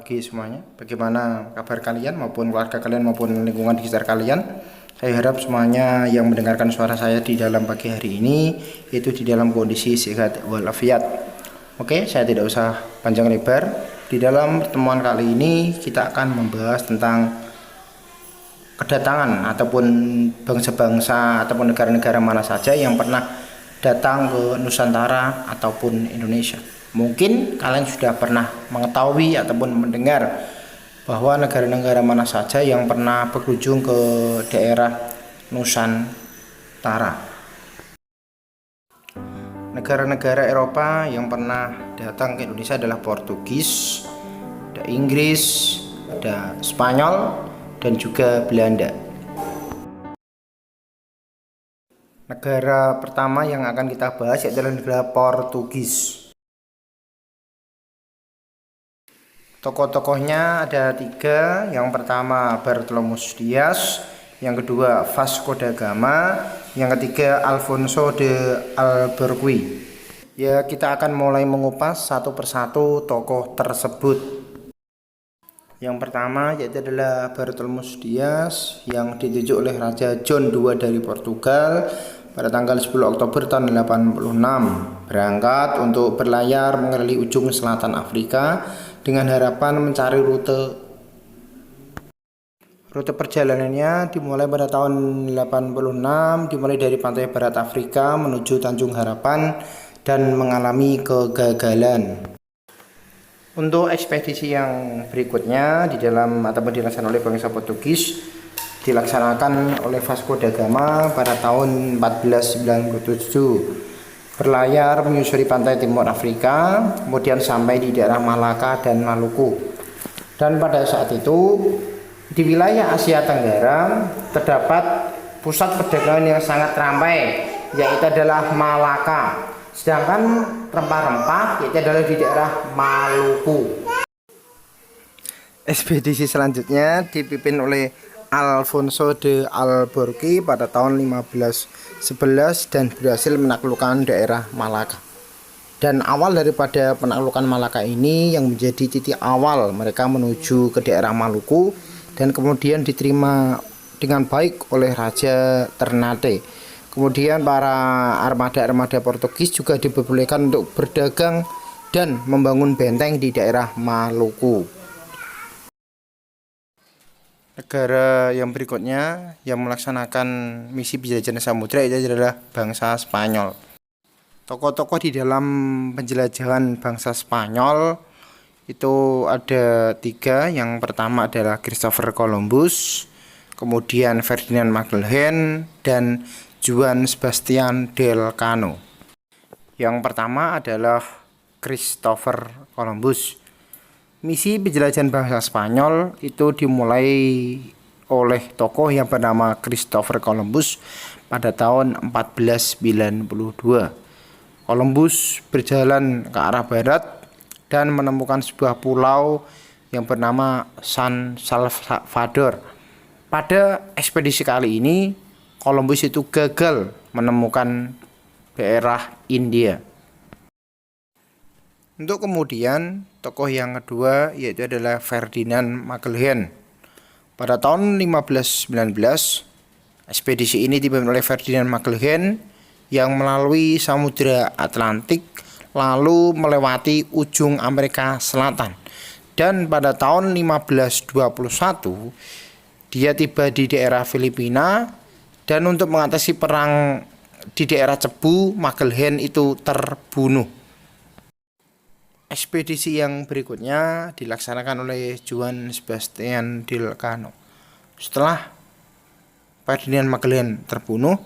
pagi semuanya. Bagaimana kabar kalian maupun keluarga kalian maupun lingkungan di sekitar kalian? Saya harap semuanya yang mendengarkan suara saya di dalam pagi hari ini itu di dalam kondisi sehat walafiat. Oke, saya tidak usah panjang lebar. Di dalam pertemuan kali ini kita akan membahas tentang kedatangan ataupun bangsa-bangsa ataupun negara-negara mana saja yang pernah datang ke Nusantara ataupun Indonesia. Mungkin kalian sudah pernah mengetahui ataupun mendengar bahwa negara-negara mana saja yang pernah berkunjung ke daerah Nusantara. Negara-negara Eropa yang pernah datang ke Indonesia adalah Portugis, ada Inggris, ada Spanyol, dan juga Belanda. Negara pertama yang akan kita bahas adalah negara Portugis. Tokoh-tokohnya ada 3. Yang pertama Bartolomeu Dias, yang kedua Vasco da Gama, yang ketiga Alfonso de Albuquerque. Ya, kita akan mulai mengupas satu persatu tokoh tersebut. Yang pertama yaitu adalah Bartolomeu Dias yang ditunjuk oleh Raja John II dari Portugal pada tanggal 10 Oktober tahun 86, berangkat untuk berlayar mengelilingi ujung selatan Afrika dengan harapan mencari rute perjalanannya dimulai pada tahun 86, dimulai dari pantai barat Afrika menuju Tanjung Harapan dan mengalami kegagalan. Untuk ekspedisi yang berikutnya di dalam ataupun dilaksanakan oleh bangsa Portugis dilaksanakan oleh Vasco da Gama pada tahun 1497. Berlayar menyusuri pantai timur Afrika, kemudian sampai di daerah Malaka dan Maluku. Dan pada saat itu di wilayah Asia Tenggara terdapat pusat perdagangan yang sangat ramai, yaitu adalah Malaka. Sedangkan rempah-rempah yaitu adalah di daerah Maluku. Ekspedisi selanjutnya dipimpin oleh Alfonso de Albuquerque pada tahun 1511 dan berhasil menaklukkan daerah Malaka. Dan awal daripada penaklukan Malaka ini yang menjadi titik awal mereka menuju ke daerah Maluku dan kemudian diterima dengan baik oleh Raja Ternate. Kemudian para armada-armada Portugis juga diperbolehkan untuk berdagang dan membangun benteng di daerah Maluku. Negara yang berikutnya yang melaksanakan misi penjelajahan samudra itu adalah bangsa Spanyol. Tokoh-tokoh di dalam penjelajahan bangsa Spanyol itu ada 3. Yang pertama adalah Christopher Columbus, kemudian Ferdinand Magellan, dan Juan Sebastian Elcano. Yang pertama adalah Christopher Columbus. Misi penjelajahan bangsa Spanyol itu dimulai oleh tokoh yang bernama Christopher Columbus pada tahun 1492. Columbus berjalan ke arah barat dan menemukan sebuah pulau yang bernama San Salvador. Pada ekspedisi kali ini, Columbus itu gagal menemukan daerah India. Untuk kemudian tokoh yang kedua yaitu adalah Ferdinand Magellan. Pada tahun 1519, ekspedisi ini dipimpin oleh Ferdinand Magellan yang melalui Samudra Atlantik lalu melewati ujung Amerika Selatan. Dan pada tahun 1521 dia tiba di daerah Filipina dan untuk mengatasi perang di daerah Cebu, Magellan itu terbunuh. Ekspedisi yang berikutnya dilaksanakan oleh Juan Sebastian Elcano. Setelah Ferdinand Magellan terbunuh,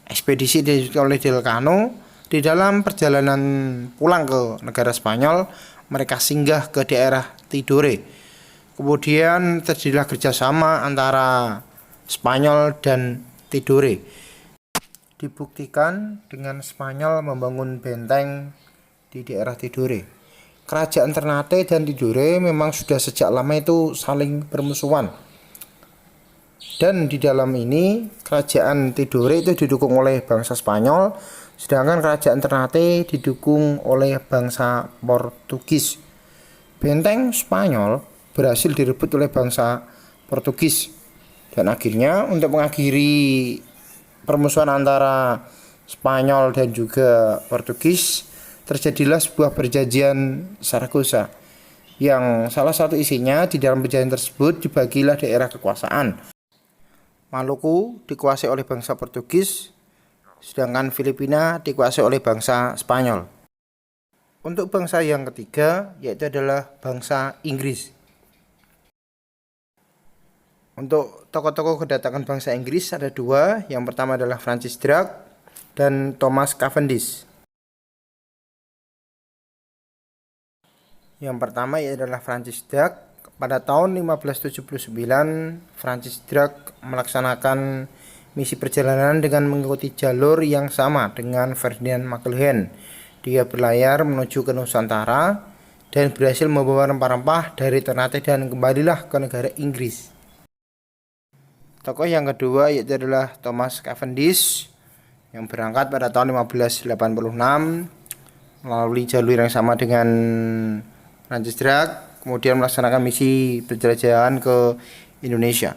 ekspedisi dilanjutkan oleh Elcano. Di dalam perjalanan pulang ke negara Spanyol, mereka singgah ke daerah Tidore. Kemudian terjadilah kerjasama antara Spanyol dan Tidore. Dibuktikan dengan Spanyol membangun benteng di daerah Tidore. Kerajaan Ternate dan Tidore memang sudah sejak lama itu saling bermusuhan. Dan di dalam ini kerajaan Tidore itu didukung oleh bangsa Spanyol, sedangkan kerajaan Ternate didukung oleh bangsa Portugis. Benteng Spanyol berhasil direbut oleh bangsa Portugis. Dan akhirnya untuk mengakhiri permusuhan antara Spanyol dan juga Portugis, terjadilah sebuah perjanjian Saragossa yang salah satu isinya di dalam perjanjian tersebut dibagilah daerah kekuasaan. Maluku dikuasai oleh bangsa Portugis, sedangkan Filipina dikuasai oleh bangsa Spanyol. Untuk bangsa yang ketiga yaitu adalah bangsa Inggris. Untuk tokoh-tokoh kedatangan bangsa Inggris ada dua. Yang pertama adalah Francis Drake dan Thomas Cavendish. Yang pertama adalah Francis Drake. Pada tahun 1579, Francis Drake melaksanakan misi perjalanan dengan mengikuti jalur yang sama dengan Ferdinand Magellan. Dia berlayar menuju ke Nusantara dan berhasil membawa rempah-rempah dari Ternate dan kembalilah ke negara Inggris. Tokoh yang kedua yaitu adalah Thomas Cavendish yang berangkat pada tahun 1586 melalui jalur yang sama dengan Francis Drake, kemudian melaksanakan misi penjelajahan ke Indonesia.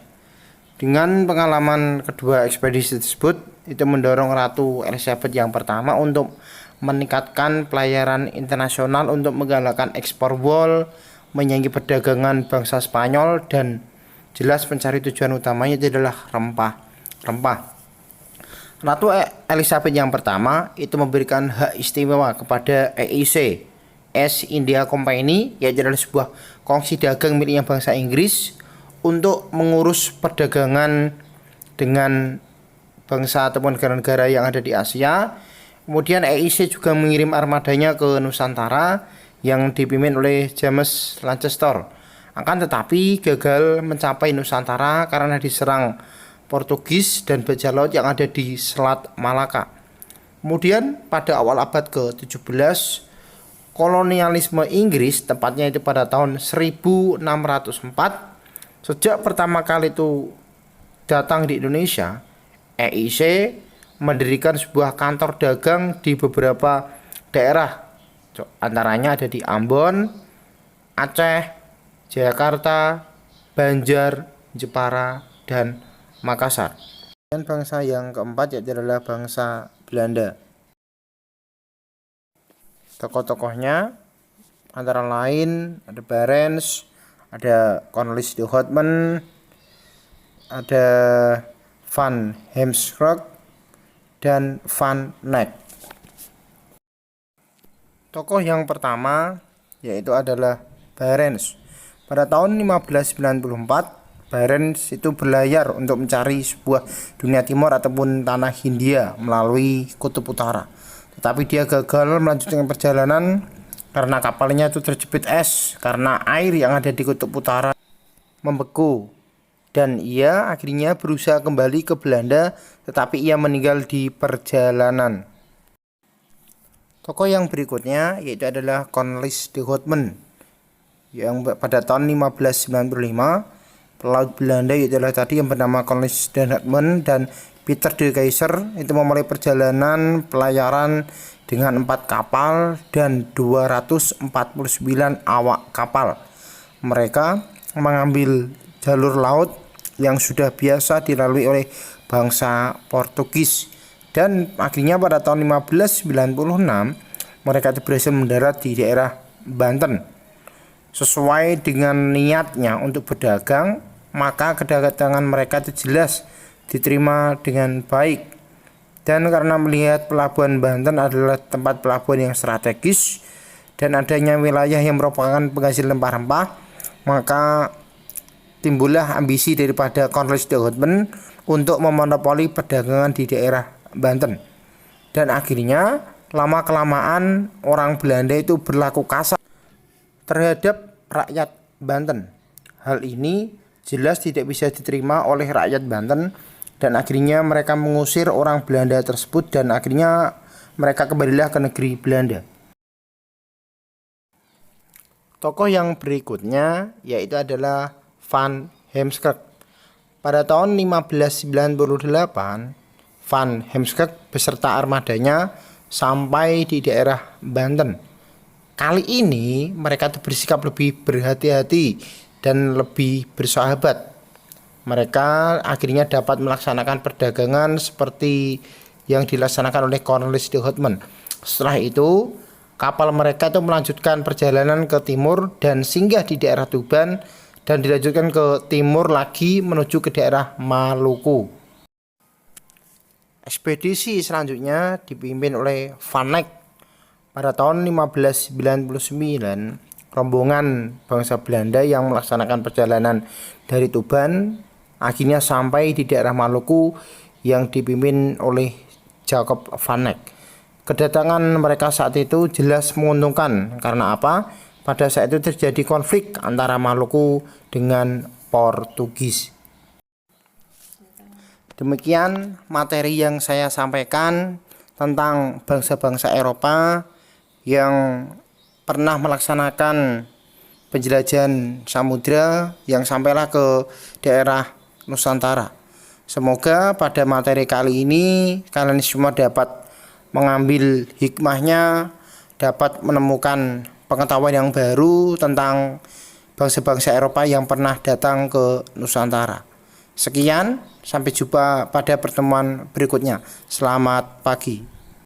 Dengan pengalaman kedua ekspedisi tersebut, itu mendorong Ratu Elizabeth yang pertama untuk meningkatkan pelayaran internasional untuk menggalakkan ekspor wol, menyaingi perdagangan bangsa Spanyol, dan jelas mencari tujuan utamanya itu adalah rempah. Ratu Elizabeth yang pertama itu memberikan hak istimewa kepada EIC, East India Company, yaitu adalah sebuah kongsi dagang miliknya bangsa Inggris untuk mengurus perdagangan dengan bangsa ataupun negara-negara yang ada di Asia. Kemudian EIC juga mengirim armadanya ke Nusantara yang dipimpin oleh James Lancaster. Akan tetapi gagal mencapai Nusantara karena diserang Portugis dan bajak laut yang ada di Selat Malaka. Kemudian pada awal abad ke-17, kolonialisme Inggris, tepatnya itu pada tahun 1604, sejak pertama kali itu datang di Indonesia, EIC mendirikan sebuah kantor dagang di beberapa daerah, antaranya ada di Ambon, Aceh, Jakarta, Banjar, Jepara, dan Makassar. Dan bangsa yang keempat yaitu adalah bangsa Belanda. Tokoh-tokohnya antara lain ada Barents, ada Cornelis de Houtman, ada Van Heemskerck, dan Van Eyck. Tokoh yang pertama yaitu adalah Barents. Pada tahun 1594, Barents itu berlayar untuk mencari sebuah dunia timur ataupun tanah Hindia melalui kutub utara. Tetapi dia gagal melanjutkan perjalanan karena kapalnya itu terjepit es karena air yang ada di kutub utara membeku. Dan ia akhirnya berusaha kembali ke Belanda, tetapi ia meninggal di perjalanan. Tokoh yang berikutnya yaitu adalah Cornelis de Houtman yang pada tahun 1595 pelaut Belanda yaitu adalah tadi yang bernama Cornelis de Houtman dan Peter de Keyser itu memulai perjalanan pelayaran dengan 4 kapal dan 249 awak kapal. Mereka mengambil jalur laut yang sudah biasa dilalui oleh bangsa Portugis dan akhirnya pada tahun 1596 mereka berhasil mendarat di daerah Banten. Sesuai dengan niatnya untuk berdagang, maka kedatangan mereka itu jelas diterima dengan baik. Dan karena melihat pelabuhan Banten adalah tempat pelabuhan yang strategis dan adanya wilayah yang merupakan penghasil rempah-rempah, maka timbullah ambisi daripada Cornelis de Houtman untuk memonopoli perdagangan di daerah Banten. Dan akhirnya lama-kelamaan orang Belanda itu berlaku kasar terhadap rakyat Banten. Hal ini jelas tidak bisa diterima oleh rakyat Banten dan akhirnya mereka mengusir orang Belanda tersebut dan akhirnya mereka kembalilah ke negeri Belanda. Tokoh yang berikutnya yaitu adalah Van Heemskerck. Pada tahun 1598, Van Heemskerck beserta armadanya sampai di daerah Banten. Kali ini mereka bersikap lebih berhati-hati dan lebih bersahabat. Mereka akhirnya dapat melaksanakan perdagangan seperti yang dilaksanakan oleh Cornelis de Houtman. Setelah itu, kapal mereka itu melanjutkan perjalanan ke timur dan singgah di daerah Tuban dan dilanjutkan ke timur lagi menuju ke daerah Maluku. Ekspedisi selanjutnya dipimpin oleh Van Eyck. Pada tahun 1599, rombongan bangsa Belanda yang melaksanakan perjalanan dari Tuban akhirnya sampai di daerah Maluku yang dipimpin oleh Jacob Van Eyck. Kedatangan mereka saat itu jelas menguntungkan karena apa? Pada saat itu terjadi konflik antara Maluku dengan Portugis. Demikian materi yang saya sampaikan tentang bangsa-bangsa Eropa yang pernah melaksanakan penjelajahan samudra yang sampailah ke daerah Nusantara. Semoga pada materi kali ini kalian semua dapat mengambil hikmahnya, dapat menemukan pengetahuan yang baru tentang bangsa-bangsa Eropa yang pernah datang ke Nusantara. Sekian, sampai jumpa pada pertemuan berikutnya. Selamat pagi.